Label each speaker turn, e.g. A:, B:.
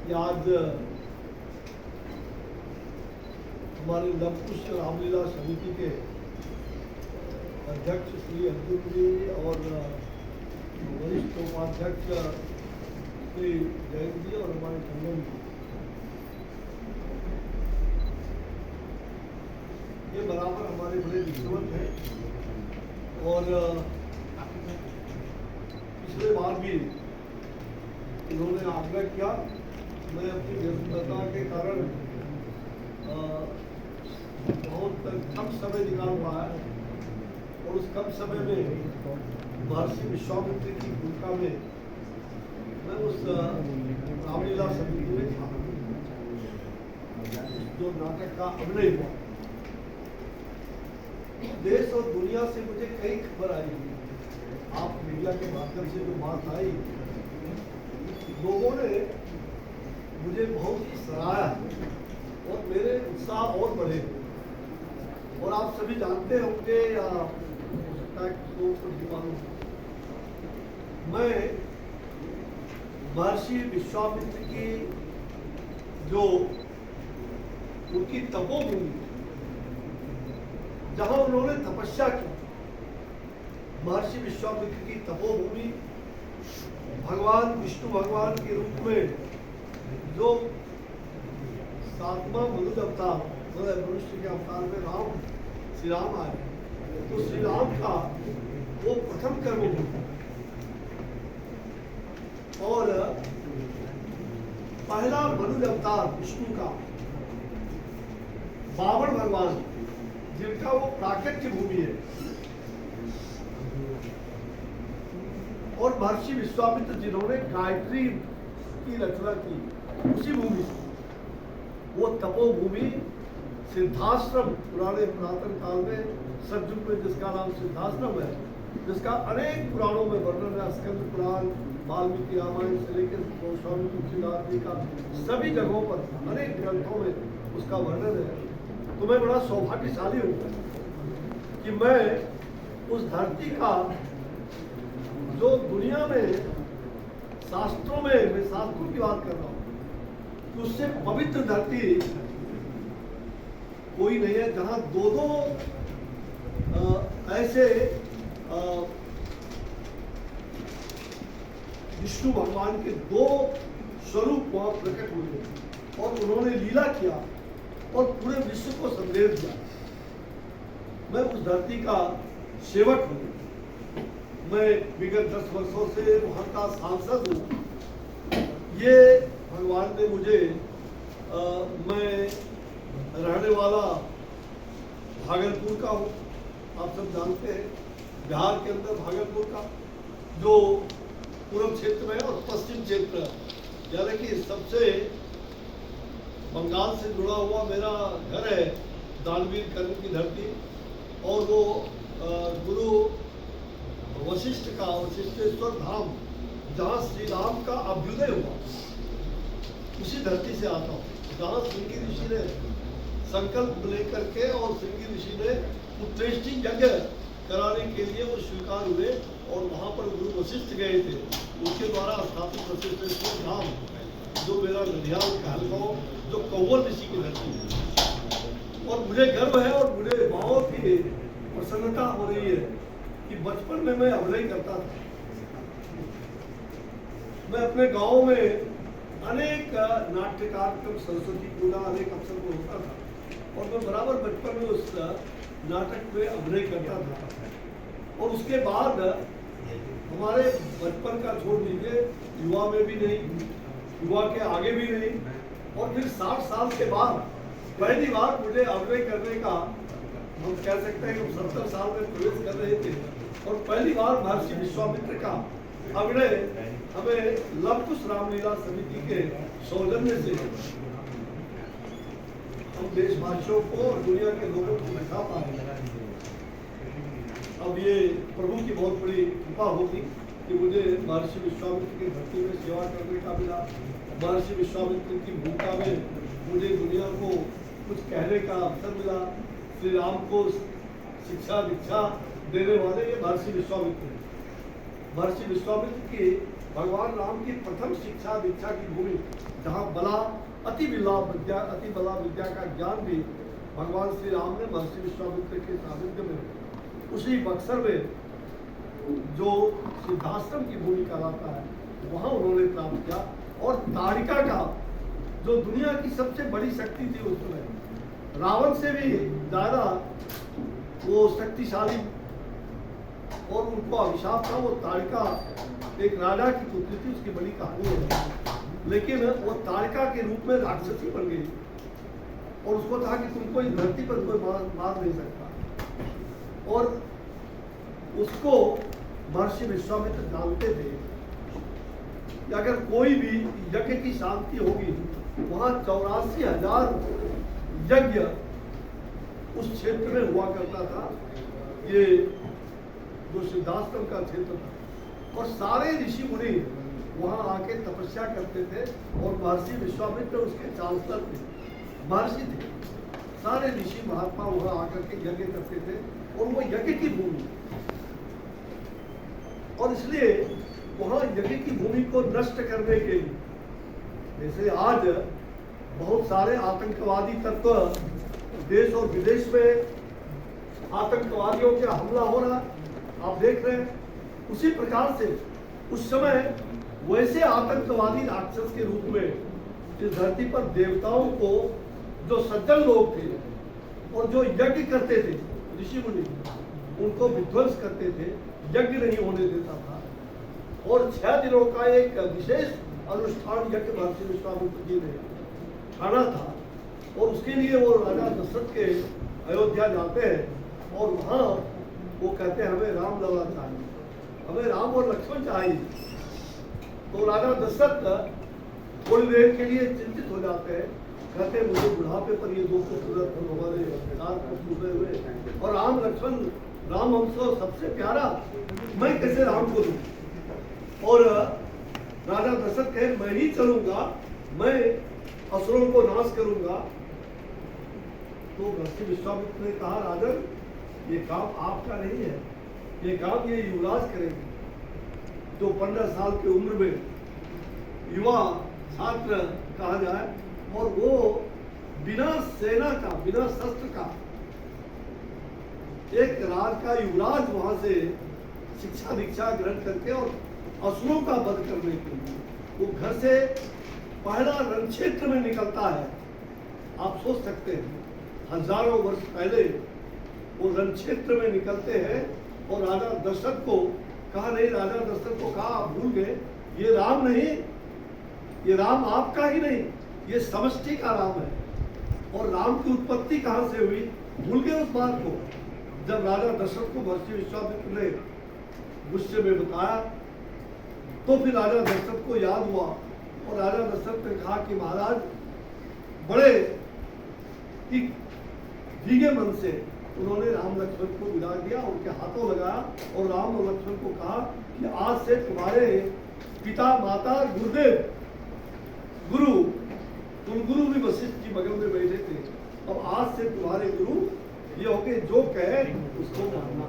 A: कि आज हमारे लवकुश रामलीला समिति के अध्यक्ष श्री अर्जुन जी और वरिष्ठ उपाध्यक्ष श्री जयंत जी और हमारे चंदन जी, ये बराबर हमारे बड़े विश्ववत हैं और पिछले बार भी इन्होंने आग्रह किया। मैं अपनी व्यस्तता के कारण बहुत कम समय निकाल पाया और उस कम समय में महर्षि विश्वामित्र की भूमिका में मैं उस रामलीला समिति में था, जो नाटक का अभिनय हुआ। देश और दुनिया से मुझे कई खबर आई, आप मीडिया के माध्यम से जो बात आई, लोगों ने मुझे बहुत ही सराहा और मेरे उत्साह और बढ़े। और आप सभी जानते होंगे या हो सकता है लोगों को नहीं मालूम, मैं महर्षि विश्वामित्र की जो उनकी तपोभूमि जहां उन्होंने तपस्या की, महर्षि विश्वामित्र की तपोभूमि भगवान विष्णु भगवान के रूप में जो सातवां मनुष्य अवतार मनुष्य के अवतार में श्री राम आए, तो श्री राम का वो प्रथम कर्मभूमि और पहला मनुष्य अवतार विष्णु का बावण भगवान जिनका वो प्राकट्य भूमि है, और महर्षि विश्वामित्र जिन्होंने गायत्री की रचना की उसी भूमि से, वो तपोभूमि सिद्धाश्रम पुराने पुरातन काल में सतयुग में जिसका नाम सिद्धाश्रम है, जिसका अनेक पुराणों में वर्णन है, स्कंद पुराण, वाल्मीकि रामायण से लेकर गोस्वामी तुलसीदास जी का सभी जगहों पर अनेक ग्रंथों में उसका वर्णन है। तो मैं बड़ा सौभाग्यशाली हूँ कि मैं उस धरती का जो दुनिया में शास्त्रों में, मैं शास्त्रों की बात कर रहा हूँ, तो उससे पवित्र धरती कोई नहीं है जहां दो ऐसे विष्णु भगवान के दो स्वरूप वहां प्रकट हुए और उन्होंने लीला किया और पूरे विश्व को संदेश दिया। मैं उस धरती का सेवक हूँ। मैं विगत 10 वर्षों से वहां का सांसद हूँ। ये भगवान ने मुझे मैं रहने वाला भागलपुर का हूँ, आप सब जानते हैं बिहार के अंदर भागलपुर का जो पूर्व क्षेत्र में और पश्चिम क्षेत्र, यानी कि सबसे बंगाल से जुड़ा हुआ मेरा घर है, दानवीर कर्ण की धरती, और वो गुरु वशिष्ठ का वशिष्ठेश्वर धाम जहाँ श्री राम का अभ्युदय हुआ, उसी धरती से आता हूँ, जहाँ श्रृंगी ऋषि ने संकल्प लेकर के और श्रृंगी ऋषि ने उत्कृष्टि यज्ञ कराने के लिए वो स्वीकार हुए और वहाँ पर गुरु वशिष्ठ गए थे, उनके द्वारा स्थापित वशिष्ठेश्वर धाम जो मेरा नदियाल कहलगांव जो कंवर ऋषि की धरती है। और मुझे गर्व है और मुझे बहुत ही प्रसन्नता हो रही है कि बचपन में मैं अभिनय करता था। मैं अपने गांव में अनेक नाट्य कार्यक्रम, सरस्वती पूजा अनेक अवसर पर होता था और मैं बराबर बचपन में उस नाटक में अभिनय करता था। और उसके बाद हमारे बचपन का छोड़ दीजिए, युवा में भी नहीं, युवा के आगे भी नहीं, और फिर 60 साल के बाद पहली बार मुझे अभिनय करने का, हम कह सकते हैं कि 70 साल में प्रवेश कर रहे थे और पहली बार महर्षि विश्वामित्र का अभिनय हमें लवकुश रामलीला समिति के सौजन्य से हम देशवासियों को और दुनिया के लोगों को दिखा पाए। अब ये प्रभु की बहुत बड़ी कृपा होगी कि मुझे महर्षि विश्वामित्र की धरती में सेवा करने का मिला। महर्षि विश्वामित्र की भूमिका में मुझे दुनिया को कुछ कहने का अवसर मिला। श्री राम को शिक्षा दीक्षा देने वाले ये महर्षि विश्वामित्र हैं। महर्षि विश्वामित्र की भगवान राम की प्रथम शिक्षा दीक्षा की भूमि, जहाँ बला अति बला विद्या का ज्ञान भी भगवान श्री राम ने महर्षि विश्वामित्र के सानिध्य में उसी बक्सर में जो सिद्धाश्रम की भूमि कहलाता है वहाँ उन्होंने प्राप्त किया। और ताड़िका का जो दुनिया की सबसे बड़ी शक्ति थी उस समय, रावण से भी ज्यादा वो शक्तिशाली और उनको अभिशाप था। वो ताड़िका एक राजा की पुत्री थी, उसकी बड़ी कहानी है, लेकिन वो ताड़िका के रूप में राक्षसी बन गई और उसको कहा कि तुमको इस धरती पर कोई मार नहीं सकता। और उसको महर्षि विश्वामित्र जानते थे कि अगर कोई भी यज्ञ की शांति होगी, वहां 84,000 यज्ञ उस क्षेत्र में हुआ करता था, ये जो सिद्धाश्रम का क्षेत्र था, और सारे ऋषि मुनि वहां आके तपस्या करते थे। और महर्षि विश्वामित्र उसके चांसलर थे, महर्षि थे। सारे ऋषि महात्मा वहां आकर के यज्ञ करते थे और वो यज्ञ की भूमि, और इसलिए वहां यज्ञ की भूमि को नष्ट करने के लिए, जैसे आज बहुत सारे आतंकवादी तत्व देश और विदेश में आतंकवादियों के हमला हो रहा आप देख रहे हैं, उसी प्रकार से उस समय वैसे आतंकवादी राक्षस के रूप में इस धरती पर देवताओं को, जो सज्जन लोग थे और जो यज्ञ करते थे, ऋषि मुनि उनको विध्वंस करते थे, यज्ञ नहीं होने देता था। और 6 दिनों का एक विशेष अनुष्ठान यज्ञ महर्षि विश्वामित्र जी ने ठाना था, और उसके लिए वो राजा दशरथ के अयोध्या जाते हैं और वहाँ वो कहते हैं हमें राम लला चाहिए, हमें राम और लक्ष्मण चाहिए। तो राजा दशरथ थोड़ी देर के लिए चिंतित हो जाते हैं, कहते हैं मुझे बुढ़ापे पर ये 2 खूबसूरत हमारे हुए और राम लक्ष्मण, राम हमसे सबसे प्यारा, मैं कैसे राम को दूं? और राजा दशरथ कहे मैं ही चलूंगा, मैं असुरों को नाश करूंगा। तो महर्षि विश्वामित्र ने कहा राजन, ये काम आपका नहीं है, ये काम ये युवराज करेंगे, जो 15 साल की उम्र में युवा छात्र कहा जाए, और वो बिना सेना का, बिना शस्त्र का एक राज का युवराज वहां से शिक्षा दीक्षा ग्रहण करके और असुरों का वध करने के लिए वो घर से पहला रण क्षेत्र में निकलता है। आप सोच सकते हैं हजारों वर्ष पहले वो रण क्षेत्र में निकलते हैं, और राजा दशरथ को कहा नहीं, राजा दशरथ को कहा आप भूल गए, ये राम नहीं, ये राम आपका ही नहीं, ये समष्टि का राम है। और राम की उत्पत्ति कहां से हुई, भूल गए उस बात को। जब राजा दशरथ को महर्षि विश्वामित्र ने गुस्से में बताया, तो फिर राजा दशरथ को याद हुआ, और राजा दशरथ ने कहा कि महाराज, बड़े भीगे मन से उन्होंने राम लक्ष्मण को विदा किया, उनके हाथों लगाया और राम और लक्ष्मण को कहा कि आज से तुम्हारे पिता माता गुरुदेव गुरु, तुम गुरु भी वशिष्ठ जी बगल में बैठे थे, अब आज से तुम्हारे गुरु ये हो के जो कहे उसको मानना।